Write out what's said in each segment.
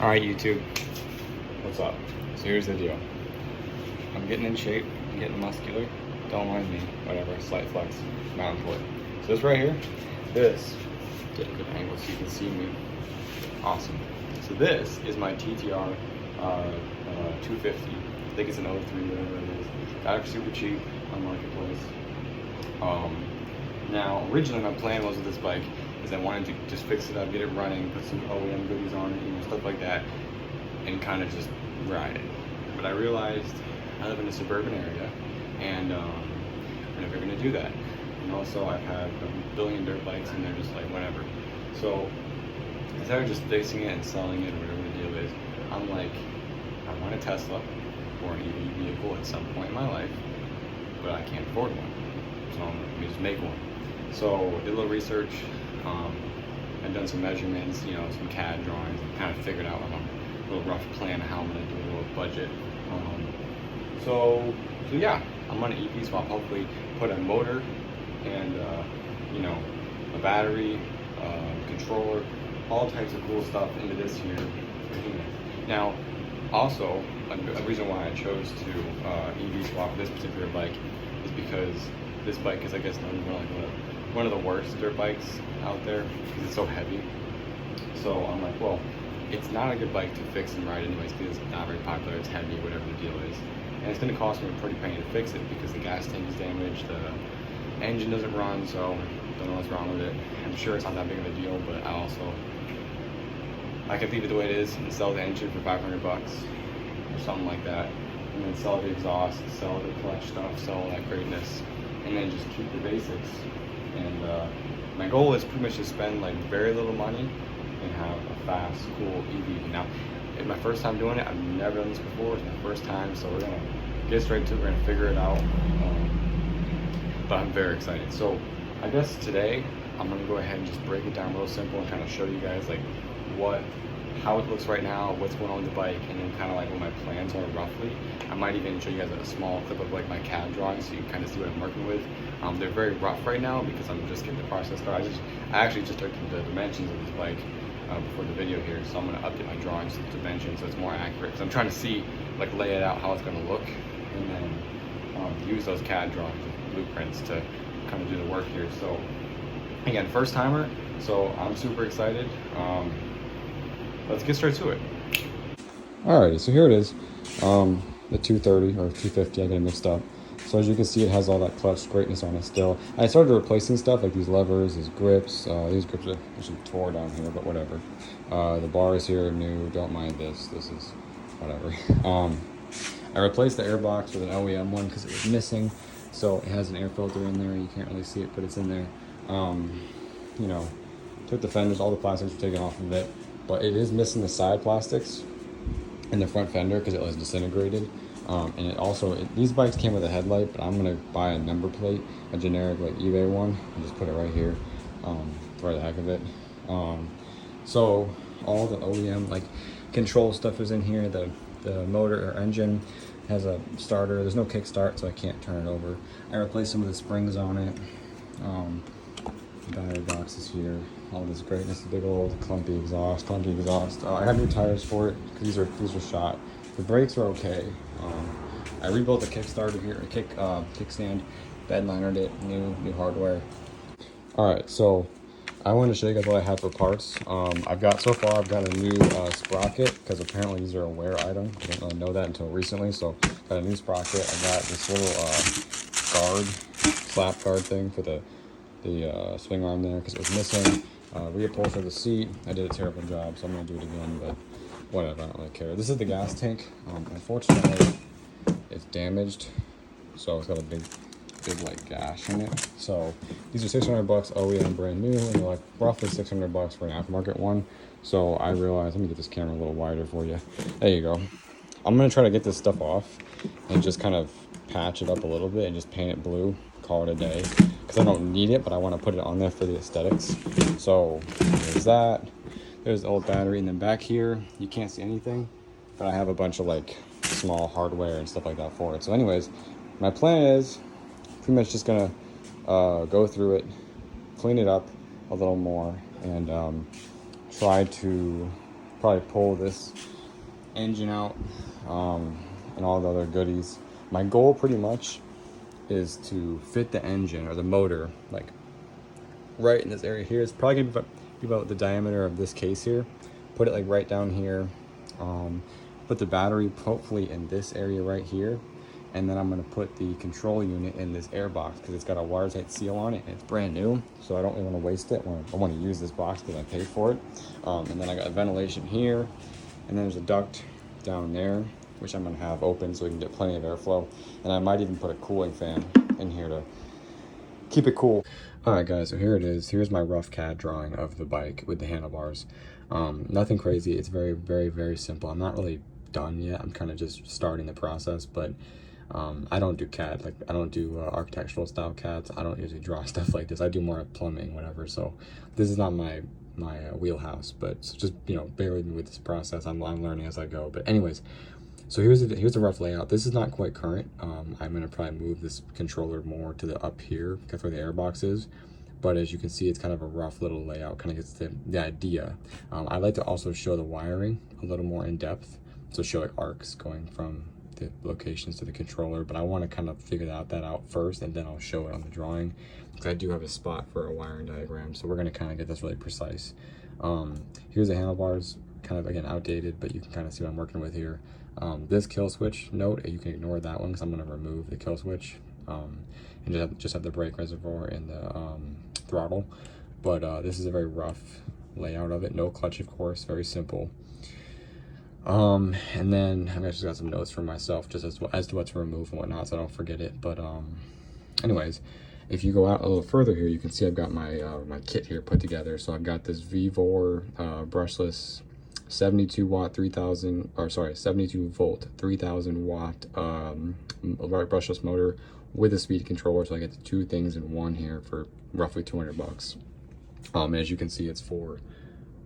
Alright YouTube, what's up? So here's the deal. I'm getting in shape, I'm getting muscular. Don't mind me, whatever, slight flex, not important. So this right here, this, get a good angle so you can see me. Awesome. So this is my TTR 250. I think it's an 03, whatever it is. Got it super cheap on Marketplace. Now, originally my plan was with this bike is I wanted to just fix it up, get it running, put some OEM goodies on it, stuff like that, and kind of just ride it. But I realized I live in a suburban area, and I'm never going to do that. And also, I've had a billion dirt bikes, and they're just like whatever. So instead of just fixing it and selling it, or whatever the deal is, I'm like, I want a Tesla or an EV vehicle at some point in my life, but I can't afford one. So I'm going to just make one. So did a little research. I've done some measurements, some CAD drawings, and kind of figured out a little rough plan of how I'm going to do a little budget. So yeah, I'm going to EV swap. Hopefully, put a motor and a battery, controller, all types of cool stuff into this here. Now, also a reason why I chose to EV swap this particular bike is because this bike is, I guess, known as one of the worst dirt bikes out there because it's so heavy. So I'm like, well, it's not a good bike to fix and ride anyways because it's not very popular, it's heavy, whatever the deal is. And it's going to cost me a pretty penny to fix it because the gas tank is damaged, the engine doesn't run, so don't know what's wrong with it. I'm sure it's not that big of a deal, but I could leave it the way it is and sell the engine for $500 or something like that. And then sell the exhaust, sell the clutch stuff, sell all that greatness, and then just keep the basics. And my goal is pretty much to spend like very little money and have a fast, cool EV. Now, it's my first time doing it. I've never done this before. It's my first time, so we're gonna get straight to it. We're gonna figure it out. But I'm very excited. So I guess today I'm gonna go ahead and just break it down real simple and kind of show you guys like how it looks right now, what's going on with the bike, and then kind of like what my plans are roughly. I might even show you guys a small clip of like my CAD drawings so you can kind of see what I'm working with. They're very rough right now because I'm just getting the process started. I actually just took the dimensions of this bike before the video here, so I'm going to update my drawings to the dimensions so it's more accurate. Because I'm trying to see, like, lay it out how it's going to look, and then use those CAD drawings and blueprints to kind of do the work here. So again, first timer, so I'm super excited. Let's get straight to it. Alrighty, so here it is, the 230 or 250. I got it mixed up. So as you can see, it has all that clutch greatness on it still. I started replacing stuff like these levers, these grips. These grips are actually tore down here, but whatever. The bars here are new. Don't mind this. This is whatever. I replaced the airbox with an OEM one because it was missing. So it has an air filter in there. You can't really see it, but it's in there. Took the fenders, all the plastics were taken off of it, but it is missing the side plastics in the front fender because it was disintegrated. And it also, these bikes came with a headlight, but I'm gonna buy a number plate, a generic like eBay one, and just put it right here for the heck of it. So all the OEM like control stuff is in here. The motor or engine has a starter. There's no kickstart, so I can't turn it over. I replaced some of the springs on it. Battery box is here. All this greatness, the big old clunky exhaust. I got new tires for it because these are shot. The brakes are okay. I rebuilt the kickstarter here, kickstand, bed linered it, new hardware. All right, so I wanted to show you guys what I have for parts. I've got a new sprocket because apparently these are a wear item. I didn't really know that until recently. So got a new sprocket. I got this little slap guard thing for the swing arm there because it was missing. Reupholstered the seat. I did a terrible job, so I'm gonna do it again, but whatever, I don't really care. This is the gas tank. Unfortunately, it's damaged, so it's got a big like gash in it. So these are $600 OEM brand new, and they're like roughly $600 for an aftermarket one. So I realized, let me get this camera a little wider for you. There you go. I'm gonna try to get this stuff off and just kind of patch it up a little bit and just paint it blue, call it a day. Because I don't need it, but I want to put it on there for the aesthetics. So there's that. There's the old battery, and then back here, you can't see anything, but I have a bunch of like small hardware and stuff like that for it. So anyways, my plan is pretty much just gonna go through it, clean it up a little more, and try to probably pull this engine out, and all the other goodies. My goal pretty much is to fit the engine or the motor like right in this area here. It's probably gonna be about the diameter of this case here. Put it like right down here. Put the battery hopefully in this area right here, and then I'm gonna put the control unit in this air box because it's got a watertight seal on it and it's brand new, so I don't really want to waste it. I want to use this box because I paid for it. And then I got a ventilation here, and then there's a duct down there which I'm gonna have open so we can get plenty of airflow, and I might even put a cooling fan in here to keep it cool. All right guys, so here it is. Here's my rough CAD drawing of the bike with the handlebars. Nothing crazy. It's very, very, very simple. I'm not really done yet. I'm kind of just starting the process, but I don't do CAD. Like, I don't do architectural style CADs. I don't usually draw stuff like this. I do more plumbing, whatever. So this is not my wheelhouse, but so just, you know, bear with me with this process. I'm learning as I go. But anyways, so here's the rough layout. This is not quite current. I'm gonna probably move this controller more to the up here, that's where the airbox is. But as you can see, it's kind of a rough little layout, kind of gets the idea. I like to also show the wiring a little more in depth. So show like arcs going from the locations to the controller, but I want to kind of figure that out first, and then I'll show it on the drawing, because I do have a spot for a wiring diagram. So we're gonna kind of get this really precise. Here's the handlebars, kind of again outdated, but you can kind of see what I'm working with here. This kill switch note, you can ignore that one because I'm going to remove the kill switch, and just have the brake reservoir and the throttle. But this is a very rough layout of it. No clutch, of course, very simple. And then I've just got some notes for myself just as to what to remove and whatnot, so I don't forget it. But anyways, if you go out a little further here, you can see I've got my my kit here put together. So I've got this Vivor brushless 72 volt 3000 watt brushless motor with a speed controller, so I get the two things in one here for roughly $200. As you can see, it's for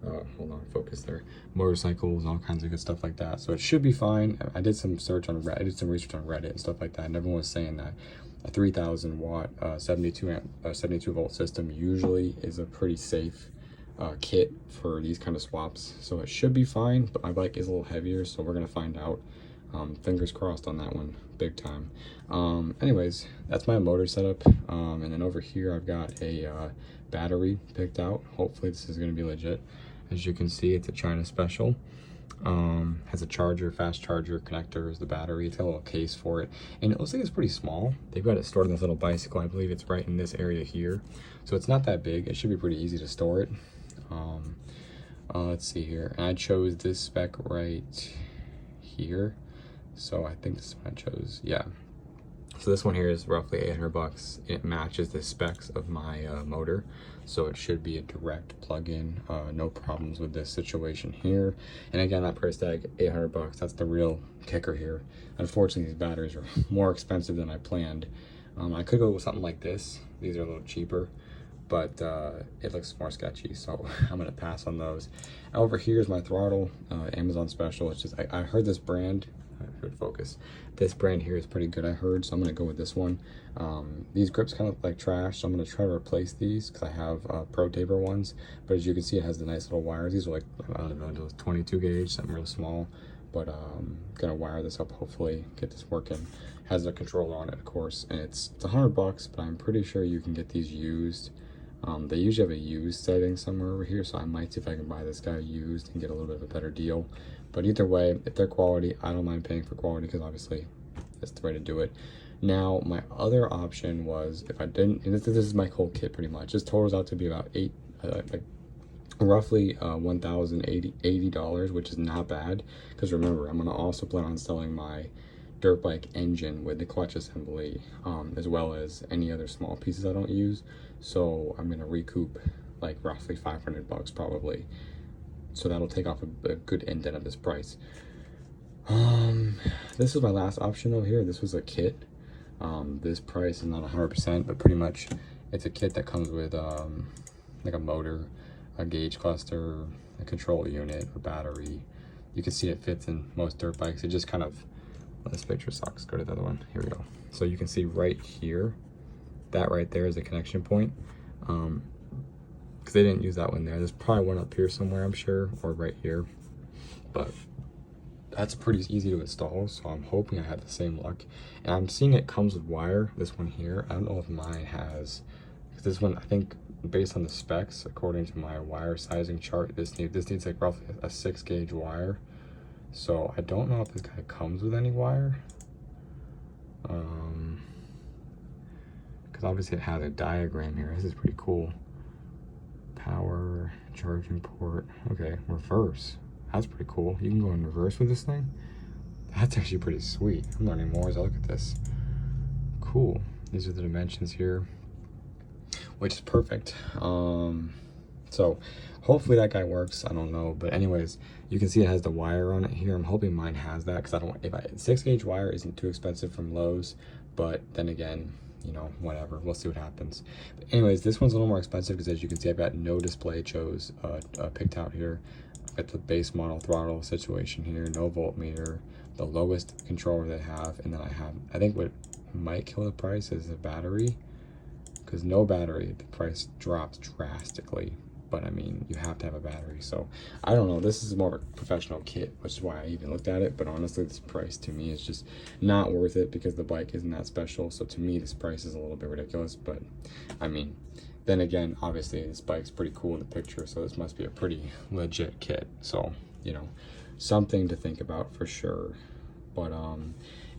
hold on, focus there, motorcycles, all kinds of good stuff like that. So it should be fine. I did some research on Reddit and stuff like that, and everyone was saying that a 3000 watt 72 volt system usually is a pretty safe kit for these kind of swaps, so it should be fine. But my bike is a little heavier, so we're gonna find out. Fingers crossed on that one, big time. Anyways, that's my motor setup, and then over here I've got a battery picked out. Hopefully this is gonna be legit. As you can see, it's a China special. Has a charger, fast charger connectors, the battery. It's got a little case for it, and it looks like it's pretty small. They've got it stored in this little bicycle. I believe it's right in this area here, so it's not that big. It should be pretty easy to store it. Let's see here, and I chose this spec right here, so I think this is what I chose. Yeah, so this one here is roughly $800. It matches the specs of my motor, so it should be a direct plug-in. No problems with this situation here. And again, that price tag, $800. That's the real kicker here. Unfortunately, these batteries are more expensive than I planned. I could go with something like this. These are a little cheaper, but it looks more sketchy, so I'm gonna pass on those. Over here is my throttle, Amazon special. It's just, I heard this brand, focus. This brand here is pretty good, I heard, so I'm gonna go with this one. These grips kind of look like trash, so I'm gonna try to replace these because I have Pro Taper ones. But as you can see, it has the nice little wires. These are like, I don't know, 22 gauge, something real small. But gonna wire this up, hopefully get this working. Has a controller on it, of course, and it's $100, but I'm pretty sure you can get these used. They usually have a used setting somewhere over here, so I might see if I can buy this guy used and get a little bit of a better deal. But either way, if they're quality, I don't mind paying for quality because obviously that's the way to do it. Now, my other option was, if I didn't, and this is my whole kit pretty much. This totals out to be about roughly $1,080, which is not bad. Because remember, I'm gonna also plan on selling my dirt bike engine with the clutch assembly, as well as any other small pieces I don't use. So I'm gonna recoup like roughly $500 probably. So that'll take off a good indent of this price. This is my last option over here. This was a kit. This price is not 100%, but pretty much it's a kit that comes with like a motor, a gauge cluster, a control unit, a battery. You can see it fits in most dirt bikes. It just kind of, this picture sucks. Go to the other one. Here we go. So you can see right here, that right there is a connection point. Because they didn't use that one there. There's probably one up here somewhere, I'm sure, or right here. but that's pretty easy to install, so I'm hoping I have the same luck. And I'm seeing it comes with wire, this one here. I don't know if mine has, because this one, I think based on the specs, according to my wire sizing chart, this needs like roughly a 6-gauge wire. So I don't know if this guy comes with any wire. Because obviously it has a diagram here. This is pretty cool. Power, charging port. Okay, reverse. That's pretty cool. You can go in reverse with this thing. That's actually pretty sweet. I'm learning more as I look at this. Cool. These are the dimensions here, which is perfect. So hopefully that guy works. I don't know, but anyways, you can see it has the wire on it here. I'm hoping mine has that, because I don't. 6-gauge wire isn't too expensive from Lowe's, but then again, you know, whatever, we'll see what happens. But anyways, this one's a little more expensive because, as you can see, I've got no display picked out here. I've got the base model throttle situation here, no voltmeter, the lowest controller they have, and then I think what might kill the price is the battery, because no battery, the price drops drastically. But I mean, you have to have a battery. So I don't know, this is more of a professional kit, which is why I even looked at it. But honestly, this price to me is just not worth it, because the bike isn't that special. So to me, this price is a little bit ridiculous. But I mean, then again, obviously this bike's pretty cool in the picture, so this must be a pretty legit kit. So, you know, something to think about for sure. But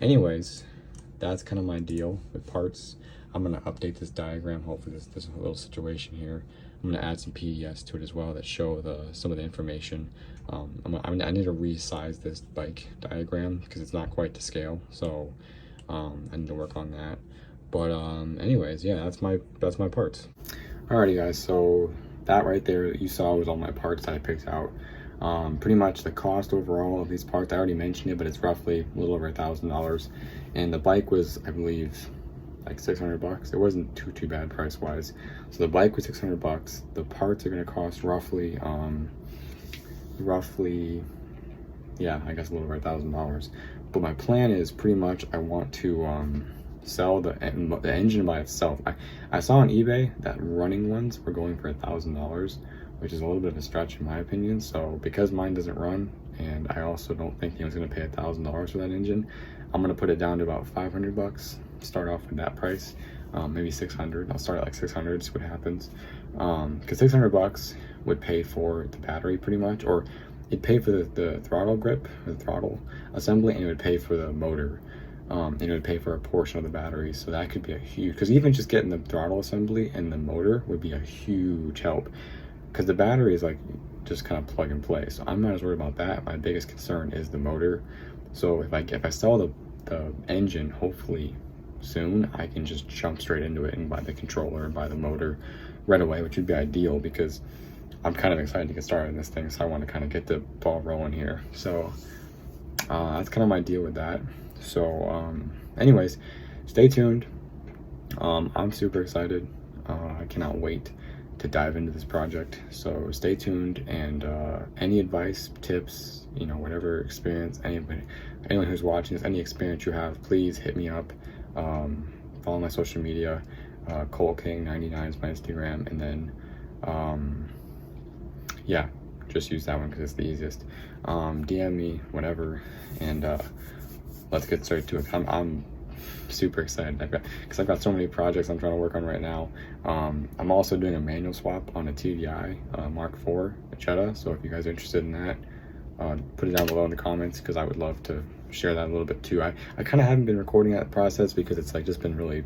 anyways, that's kind of my deal with parts. I'm gonna update this diagram. Hopefully this little situation here, I'm gonna add some PDFs to it as well that show some of the information. I need to resize this bike diagram because it's not quite to scale, so I need to work on that. But anyways, yeah, that's my parts. Alrighty guys, so that right there that you saw was all my parts that I picked out. Pretty much the cost overall of these parts, I already mentioned it, but it's roughly a little over $1,000. And the bike was, I believe, like 600 bucks. It wasn't too bad price wise. So the bike was 600 bucks. The parts are going to cost roughly, yeah, I guess a little over $1,000. But my plan is pretty much I want to sell the engine by itself. I saw on eBay that running ones were going for $1,000, which is a little bit of a stretch in my opinion. So because mine doesn't run, and I also don't think anyone's going to pay $1,000 for that engine, I'm going to put it down to about 500 bucks. Start off with that price, maybe 600. I'll start at like 600, see what happens. Because 600 bucks would pay for the battery pretty much, or it'd pay for the throttle grip, the throttle assembly, and it would pay for the motor. And it would pay for a portion of the battery. So that could be a huge, because even just getting the throttle assembly and the motor would be a huge help, because the battery is like just kind of plug and play. So I'm not as worried about that. My biggest concern is the motor. So if I sell the engine, hopefully soon, I can just jump straight into it and buy the controller and buy the motor right away, which would be ideal, because I'm kind of excited to get started in this thing. So I want to kind of get the ball rolling here. So that's kind of my deal with that. So anyways, stay tuned. I'm super excited. I cannot wait to dive into this project. So stay tuned, and any advice, tips, you know, whatever experience, anyone who's watching this, any experience you have, please hit me up. Follow my social media. ColeKing99 is my Instagram, and then yeah, just use that one because it's the easiest. DM me, whatever, and let's get straight to it. I'm super excited because I've got so many projects I'm trying to work on right now. I'm also doing a manual swap on a TDI Mark IV Jetta, so if you guys are interested in that, put it down below in the comments, because I would love to share that a little bit too. I kind of haven't been recording that process because it's like just been really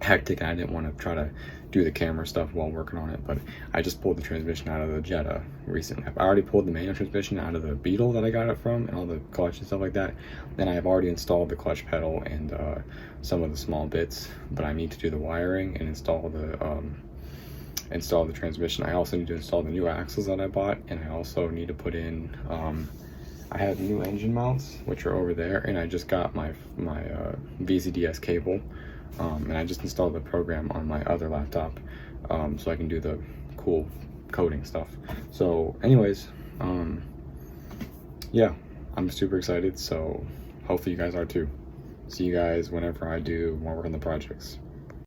hectic, and I didn't want to try to do the camera stuff while working on it. But I just pulled the transmission out of the Jetta recently. I already pulled the manual transmission out of the Beetle that I got it from, and all the clutch and stuff like that. Then I have already installed the clutch pedal and some of the small bits, but I need to do the wiring and install the transmission. I also need to install the new axles that I bought, and I also need to put in I have new engine mounts, which are over there, and I just got my VZDS cable, and I just installed the program on my other laptop, so I can do the cool coding stuff. So anyways, yeah, I'm super excited, so hopefully you guys are too. See you guys whenever I do more work on the projects.